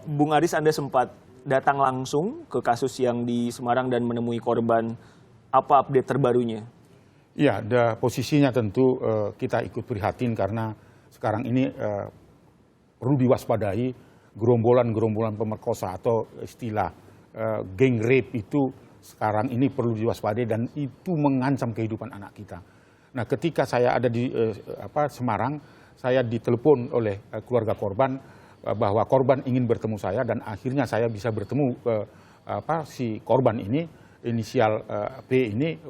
Bung Aris, Anda sempat datang langsung ke kasus yang di Semarang dan menemui korban. Apa update terbarunya? Ya, posisinya tentu kita ikut prihatin karena sekarang ini perlu diwaspadai gerombolan-gerombolan pemerkosa atau istilah gang rape itu sekarang ini perlu diwaspadai dan itu mengancam kehidupan anak kita. Nah, ketika saya ada di Semarang, saya ditelepon oleh keluarga korban bahwa korban ingin bertemu saya dan akhirnya saya bisa bertemu si korban ini. Inisial P ini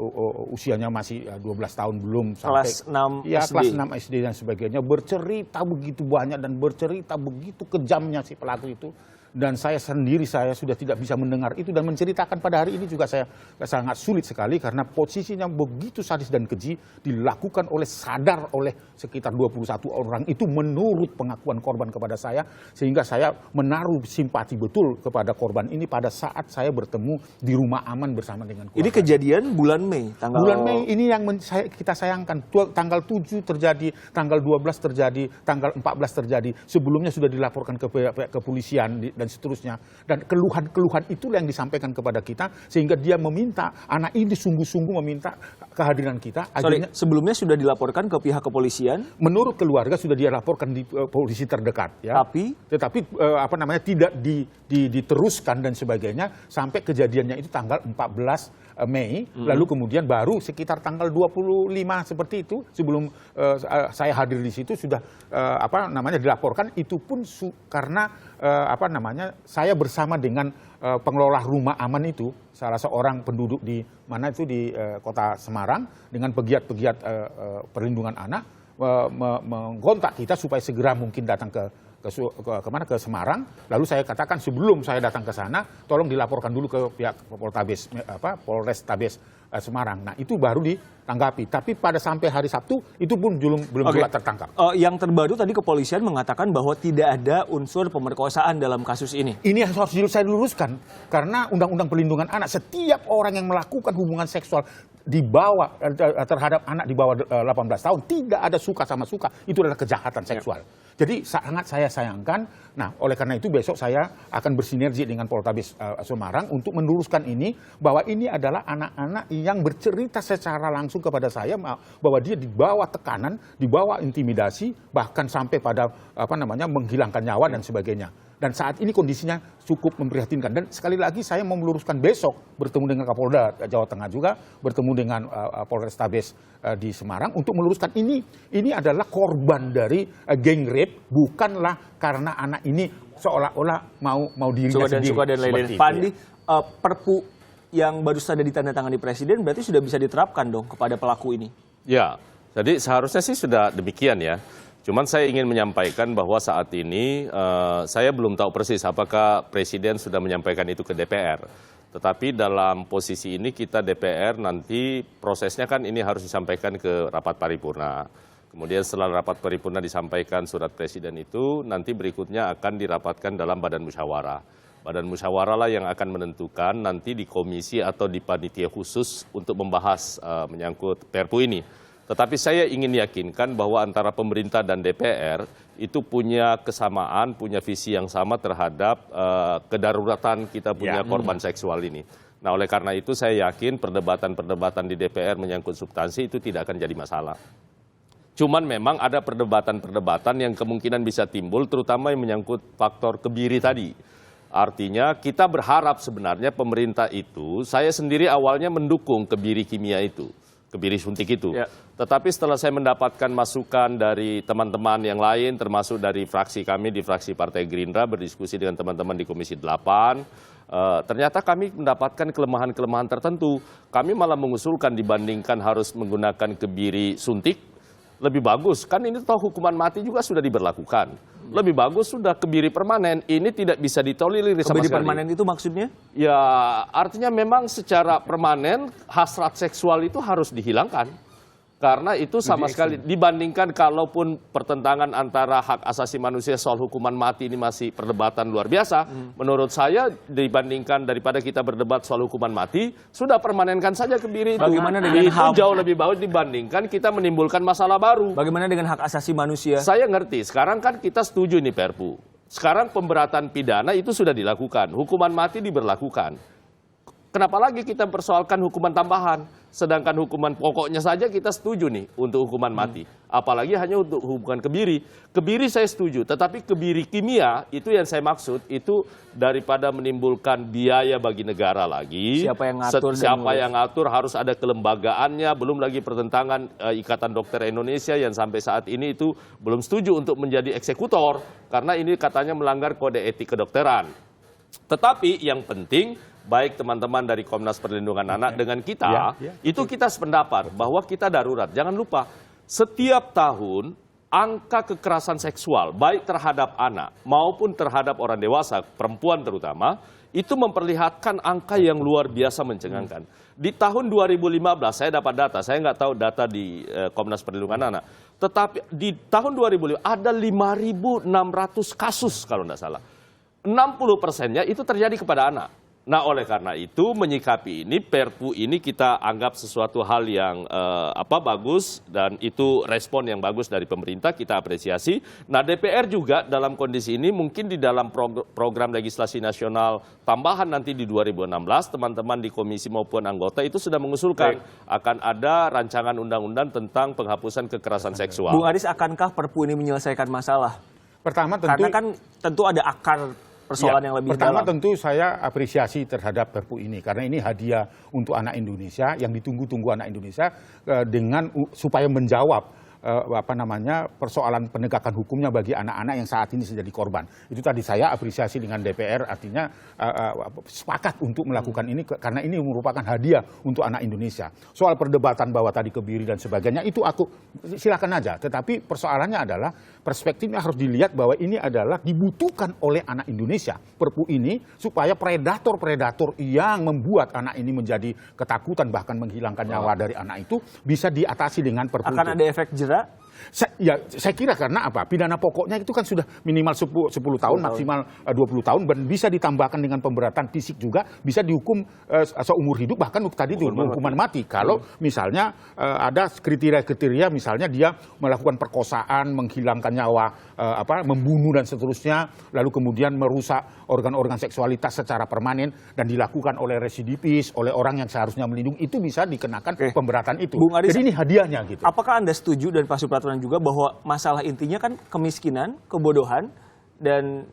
usianya masih 12 tahun belum sampai kelas 6 ya, SD. kelas 6 SD dan sebagainya, bercerita begitu banyak dan bercerita begitu kejamnya si pelaku itu. Dan saya sendiri sudah tidak bisa mendengar itu dan menceritakan pada hari ini juga saya sangat sulit sekali karena posisinya begitu sadis dan keji dilakukan sadar oleh sekitar 21 orang itu menurut pengakuan korban kepada saya, sehingga saya menaruh simpati betul kepada korban ini pada saat saya bertemu di rumah aman bersama dengan keluarga. Ini kejadian bulan Mei, Bulan Mei ini yang kita sayangkan. Tanggal 7 terjadi, tanggal 12 terjadi, tanggal 14 terjadi. Sebelumnya sudah dilaporkan ke kepolisian dan seterusnya. Dan keluhan-keluhan itulah yang disampaikan kepada kita sehingga dia meminta, anak ini sungguh-sungguh meminta kehadiran kita. Sorry, sebelumnya sudah dilaporkan ke pihak kepolisian? Menurut keluarga sudah dia laporkan di polisi terdekat, ya. Tetapi tidak diteruskan dan sebagainya sampai kejadiannya itu tanggal 14 Mei, lalu kemudian baru sekitar tanggal 25 seperti itu sebelum saya hadir di situ sudah dilaporkan. Itu pun karena saya bersama dengan pengelola rumah aman itu, salah seorang penduduk di mana itu di kota Semarang, dengan pegiat-pegiat perlindungan anak mengkontak kita supaya segera mungkin datang ke Semarang. Lalu saya katakan sebelum saya datang ke sana, tolong dilaporkan dulu ke pihak Polrestabes Semarang. Nah, itu baru ditanggapi. Tapi pada sampai hari Sabtu itu pun belum juga tertangkap. Yang terbaru tadi kepolisian mengatakan bahwa tidak ada unsur pemerkosaan dalam kasus ini. Ini harus saya luruskan karena Undang-Undang Perlindungan Anak, setiap orang yang melakukan hubungan seksual terhadap anak di bawah 18 tahun tidak ada suka sama suka, itu adalah kejahatan seksual. Jadi sangat saya sayangkan. Nah, oleh karena itu besok saya akan bersinergi dengan Polrestabes Semarang untuk meluruskan ini, bahwa ini adalah anak-anak yang bercerita secara langsung kepada saya bahwa dia dibawa tekanan, dibawa intimidasi, bahkan sampai pada menghilangkan nyawa dan sebagainya. Dan saat ini kondisinya cukup memprihatinkan. Dan sekali lagi saya mau meluruskan besok bertemu dengan Kapolda Jawa Tengah juga, bertemu dengan Polrestabes di Semarang untuk meluruskan ini adalah korban dari gang rape, bukanlah karena anak ini seolah-olah mau dirinya sendiri. Suka dan lain-lain. Pak Andi, Perpu yang baru saja ditandatangani Presiden berarti sudah bisa diterapkan dong kepada pelaku ini? Ya, jadi seharusnya sih sudah demikian ya. Cuman saya ingin menyampaikan bahwa saat ini saya belum tahu persis apakah Presiden sudah menyampaikan itu ke DPR. Tetapi dalam posisi ini kita DPR nanti prosesnya kan ini harus disampaikan ke rapat paripurna. Kemudian setelah rapat paripurna disampaikan surat Presiden itu, nanti berikutnya akan dirapatkan dalam badan musyawarah. Badan musyawarah lah yang akan menentukan nanti di komisi atau di panitia khusus untuk membahas menyangkut Perpu ini. Tetapi saya ingin yakinkan bahwa antara pemerintah dan DPR itu punya kesamaan, punya visi yang sama terhadap kedaruratan kita punya korban seksual ini. Nah, oleh karena itu saya yakin perdebatan-perdebatan di DPR menyangkut substansi itu tidak akan jadi masalah. Cuman memang ada perdebatan-perdebatan yang kemungkinan bisa timbul, terutama yang menyangkut faktor kebiri tadi. Artinya kita berharap sebenarnya pemerintah itu, saya sendiri awalnya mendukung kebiri kimia itu. Kebiri suntik itu. Ya. Tetapi setelah saya mendapatkan masukan dari teman-teman yang lain, termasuk dari fraksi kami di fraksi Partai Gerindra, berdiskusi dengan teman-teman di Komisi 8, ternyata kami mendapatkan kelemahan-kelemahan tertentu. Kami malah mengusulkan dibandingkan harus menggunakan kebiri suntik, lebih bagus. Kan ini toh hukuman mati juga sudah diberlakukan. Lebih bagus sudah kebiri permanen. Ini tidak bisa ditolerir sama sekali. Kebiri permanen itu maksudnya? Ya, artinya memang secara permanen hasrat seksual itu harus dihilangkan. Karena itu sama sekali dibandingkan kalaupun pertentangan antara hak asasi manusia soal hukuman mati ini masih perdebatan luar biasa. Menurut saya dibandingkan daripada kita berdebat soal hukuman mati, sudah permanenkan saja kebiri itu. Bagaimana dengan itu jauh lebih baik dibandingkan kita menimbulkan masalah baru. Bagaimana dengan hak asasi manusia? Saya ngerti, sekarang kan kita setuju nih Perpu. Sekarang pemberatan pidana itu sudah dilakukan, hukuman mati diberlakukan. Kenapa lagi kita persoalkan hukuman tambahan? Sedangkan hukuman pokoknya saja kita setuju nih untuk hukuman mati. Apalagi hanya untuk hukuman kebiri. Kebiri saya setuju, tetapi kebiri kimia itu yang saya maksud itu daripada menimbulkan biaya bagi negara lagi. Siapa yang ngatur? Siapa yang ngatur, harus ada kelembagaannya. Belum lagi pertentangan Ikatan Dokter Indonesia yang sampai saat ini itu belum setuju untuk menjadi eksekutor. Karena ini katanya melanggar kode etik kedokteran. Tetapi yang penting, baik teman-teman dari Komnas Perlindungan Anak dengan kita, itu kita sependapat bahwa kita darurat. Jangan lupa, setiap tahun angka kekerasan seksual, baik terhadap anak maupun terhadap orang dewasa, perempuan terutama, itu memperlihatkan angka yang luar biasa mencengangkan. Di tahun 2015, saya dapat data, saya nggak tahu data di Komnas Perlindungan Anak, tetapi di tahun 2015 ada 5.600 kasus kalau nggak salah. 60%-nya itu terjadi kepada anak. Nah, oleh karena itu menyikapi ini, Perpu ini kita anggap sesuatu hal yang bagus dan itu respon yang bagus dari pemerintah, kita apresiasi. Nah, DPR juga dalam kondisi ini mungkin di dalam program legislasi nasional tambahan nanti di 2016, teman-teman di komisi maupun anggota itu sudah mengusulkan akan ada rancangan undang-undang tentang penghapusan kekerasan seksual. Bung Aris, akankah Perpu ini menyelesaikan masalah? Pertama tentu, karena kan tentu ada akar persoalan yang lebih pertama dalam. tentu saya apresiasi terhadap Perpu ini karena ini hadiah untuk anak Indonesia yang ditunggu-tunggu anak Indonesia dengan supaya menjawab persoalan penegakan hukumnya bagi anak-anak yang saat ini menjadi korban. Itu tadi saya apresiasi dengan DPR, artinya sepakat untuk melakukan ini karena ini merupakan hadiah untuk anak Indonesia. Soal perdebatan bahwa tadi kebiri dan sebagainya itu aku silakan aja, tetapi persoalannya adalah perspektifnya harus dilihat bahwa ini adalah dibutuhkan oleh anak Indonesia. Perpu ini supaya predator-predator yang membuat anak ini menjadi ketakutan bahkan menghilangkan nyawa dari anak itu bisa diatasi dengan Perpu akan itu. ada efek jera? Saya kira karena apa? Pidana pokoknya itu kan sudah minimal 10 tahun, maksimal 20 tahun, dan bisa ditambahkan dengan pemberatan fisik juga, bisa dihukum seumur hidup, bahkan tadi itu hukuman mati. Kalau misalnya ada kriteria-kriteria, misalnya dia melakukan perkosaan, menghilangkan nyawa, membunuh dan seterusnya, lalu kemudian merusak organ-organ seksualitas secara permanen dan dilakukan oleh residivis, oleh orang yang seharusnya melindungi, itu bisa dikenakan pemberatan itu. Bung Aris, jadi ini hadiahnya gitu. Apakah Anda setuju dan Pak Supratman juga bahwa masalah intinya kan kemiskinan, kebodohan, dan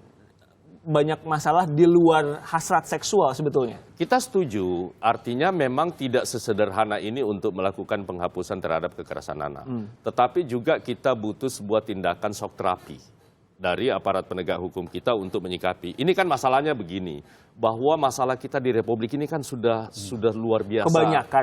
banyak masalah di luar hasrat seksual sebetulnya? Kita setuju, artinya memang tidak sesederhana ini untuk melakukan penghapusan terhadap kekerasan anak. Tetapi juga kita butuh sebuah tindakan shock terapi dari aparat penegak hukum kita untuk menyikapi. Ini kan masalahnya begini, bahwa masalah kita di Republik ini kan sudah luar biasa.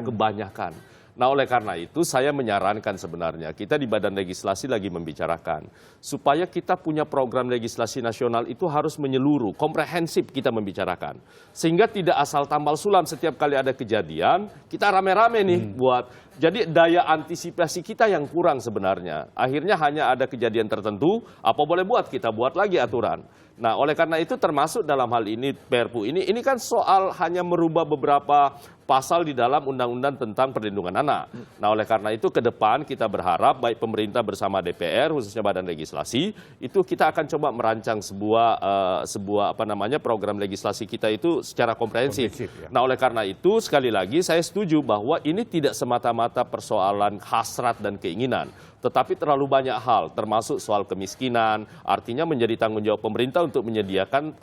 Kebanyakan. Nah, oleh karena itu saya menyarankan sebenarnya kita di Badan Legislasi lagi membicarakan supaya kita punya program legislasi nasional itu harus menyeluruh, komprehensif kita membicarakan. Sehingga tidak asal tambal sulam setiap kali ada kejadian, kita rame-rame nih buat. Jadi daya antisipasi kita yang kurang sebenarnya. Akhirnya hanya ada kejadian tertentu, apa boleh buat, kita buat lagi aturan. Nah, oleh karena itu termasuk dalam hal ini Perpu ini kan soal hanya merubah beberapa pasal di dalam Undang-Undang tentang Perlindungan Anak. Nah, oleh karena itu ke depan kita berharap baik pemerintah bersama DPR khususnya Badan Legislasi itu kita akan coba merancang sebuah program legislasi kita itu secara komprehensif. Ya. Nah, oleh karena itu sekali lagi saya setuju bahwa ini tidak semata-mata persoalan hasrat dan keinginan, tetapi terlalu banyak hal termasuk soal kemiskinan, artinya menjadi tanggung jawab pemerintah untuk menyediakan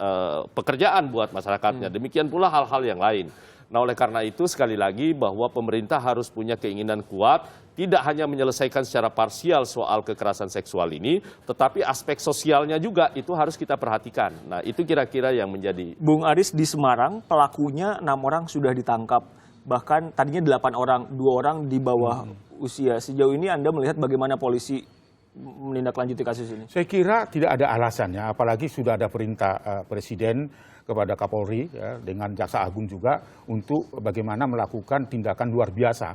pekerjaan buat masyarakatnya. Demikian pula hal-hal yang lain. Nah, oleh karena itu sekali lagi bahwa pemerintah harus punya keinginan kuat, tidak hanya menyelesaikan secara parsial soal kekerasan seksual ini, tetapi aspek sosialnya juga itu harus kita perhatikan. Nah, itu kira-kira yang menjadi. Bung Aris, di Semarang pelakunya 6 orang sudah ditangkap. Bahkan tadinya 8 orang, 2 orang di bawah usia. Sejauh ini Anda melihat bagaimana polisi menindaklanjuti kasus ini? Saya kira tidak ada alasannya, apalagi sudah ada perintah Presiden kepada Kapolri dengan Jaksa Agung juga untuk bagaimana melakukan tindakan luar biasa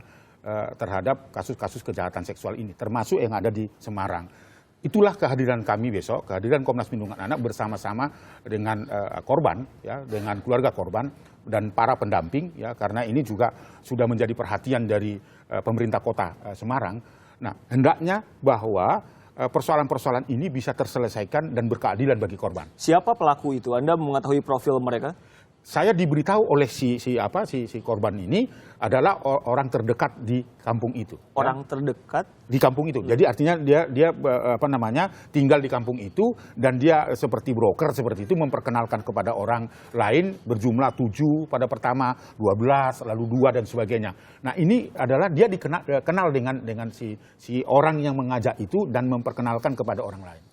terhadap kasus-kasus kejahatan seksual ini, termasuk yang ada di Semarang. Itulah kehadiran kami besok, kehadiran Komnas Perlindungan Anak bersama-sama dengan korban, dengan keluarga korban dan para pendamping, karena ini juga sudah menjadi perhatian dari pemerintah kota Semarang. Nah, hendaknya bahwa persoalan-persoalan ini bisa terselesaikan dan berkeadilan bagi korban. Siapa pelaku itu? Anda mengetahui profil mereka? Saya diberitahu oleh si korban ini adalah orang terdekat di kampung itu. Orang terdekat? Di kampung itu. Jadi artinya dia tinggal di kampung itu dan dia seperti broker seperti itu memperkenalkan kepada orang lain berjumlah 7 pada pertama, 12, lalu 2 dan sebagainya. Nah, ini adalah dia dikenal dengan si orang yang mengajak itu dan memperkenalkan kepada orang lain.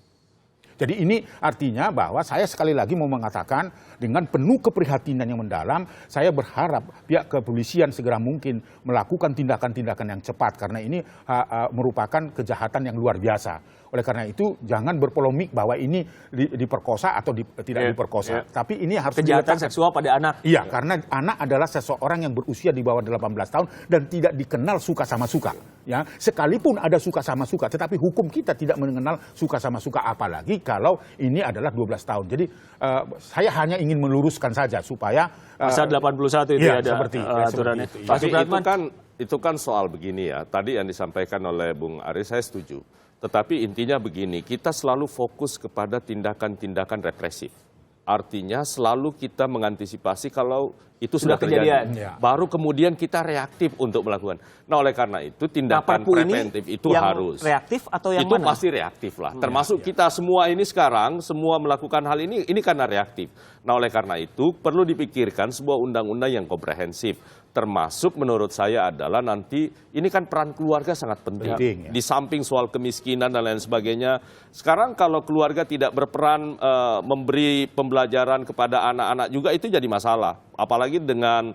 Jadi ini artinya bahwa saya sekali lagi mau mengatakan dengan penuh keprihatinan yang mendalam, saya berharap pihak kepolisian segera mungkin melakukan tindakan-tindakan yang cepat karena ini merupakan kejahatan yang luar biasa. Oleh karena itu jangan berpolemik bahwa ini diperkosa atau tidak diperkosa. Tapi ini harus kejahatan seksual pada anak. Iya, karena anak adalah seseorang yang berusia di bawah 18 tahun dan tidak dikenal suka sama suka. Ya, sekalipun ada suka sama suka, tetapi hukum kita tidak mengenal suka sama suka, apalagi kalau ini adalah 12 tahun. Jadi saya hanya ingin meluruskan saja supaya pasal 81 itu iya, ada seperti aturannya. itu, Pak Tapi Supratman, itu kan soal begini ya. Tadi yang disampaikan oleh Bung Aris saya setuju. Tetapi intinya begini, kita selalu fokus kepada tindakan-tindakan represif. Artinya selalu kita mengantisipasi kalau itu sudah terjadi. kejadian. Ya. Baru kemudian kita reaktif untuk melakukan. Nah, oleh karena itu tindakan Perpu ini preventif itu yang harus. reaktif atau yang itu mana? pasti reaktif lah. Termasuk kita semua ini sekarang, semua melakukan hal ini karena reaktif. Nah, oleh karena itu perlu dipikirkan sebuah undang-undang yang komprehensif. Termasuk menurut saya adalah nanti ini kan peran keluarga sangat penting. Penting, ya. Di samping soal kemiskinan dan lain sebagainya. Sekarang kalau keluarga tidak berperan memberi pembelajaran kepada anak-anak juga itu jadi masalah. Apalagi dengan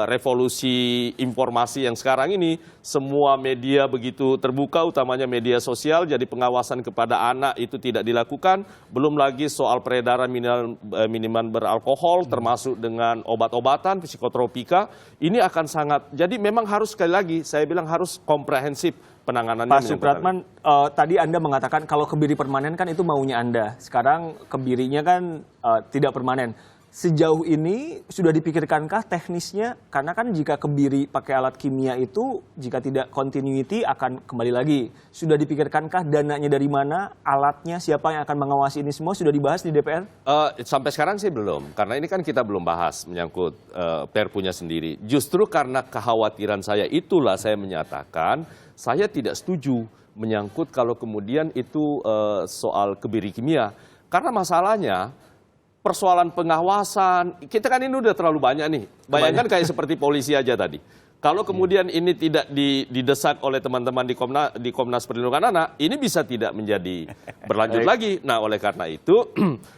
revolusi informasi yang sekarang ini, semua media begitu terbuka, utamanya media sosial, jadi pengawasan kepada anak itu tidak dilakukan. Belum lagi soal peredaran minuman beralkohol, termasuk dengan obat-obatan, psikotropika. Ini akan sangat, jadi memang harus sekali lagi, saya bilang harus komprehensif penanganannya. Pak Supratman, tadi Anda mengatakan kalau kebiri permanen kan itu maunya Anda. Sekarang kebirinya kan tidak permanen. Sejauh ini sudah dipikirkankah teknisnya? Karena kan jika kebiri pakai alat kimia itu, jika tidak continuity akan kembali lagi. Sudah dipikirkankah dananya dari mana, alatnya, siapa yang akan mengawasi ini semua? Sudah dibahas di DPR? Sampai sekarang sih belum, karena ini kan kita belum bahas menyangkut Perpunya sendiri. Justru karena kekhawatiran saya itulah saya menyatakan, saya tidak setuju menyangkut kalau kemudian itu soal kebiri kimia. Karena masalahnya, persoalan pengawasan, kita kan ini udah terlalu banyak nih. Bayangkan kayak seperti polisi aja tadi. Kalau kemudian ini tidak didesak oleh teman-teman di Komnas Perlindungan Anak, ini bisa tidak menjadi berlanjut lagi. Nah, oleh karena itu,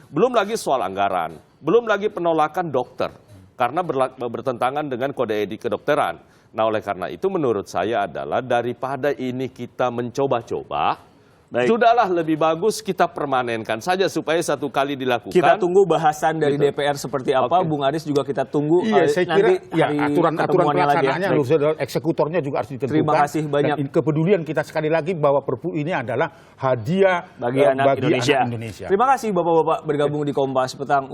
belum lagi soal anggaran, belum lagi penolakan dokter, karena bertentangan dengan kode etik kedokteran. Nah, oleh karena itu menurut saya adalah daripada ini kita mencoba-coba, sudahlah lebih bagus kita permanenkan saja supaya satu kali dilakukan. Kita tunggu bahasan dari DPR seperti apa. Bung Aris juga kita tunggu. Iya, saya kira nanti ya, aturan pelaksanaannya harus eksekutornya juga harus ditentukan. Terima kasih banyak. Dan kepedulian kita sekali lagi bahwa Perpu ini adalah hadiah bagi anak Indonesia. Indonesia. Terima kasih Bapak-Bapak bergabung di Kompas Petang.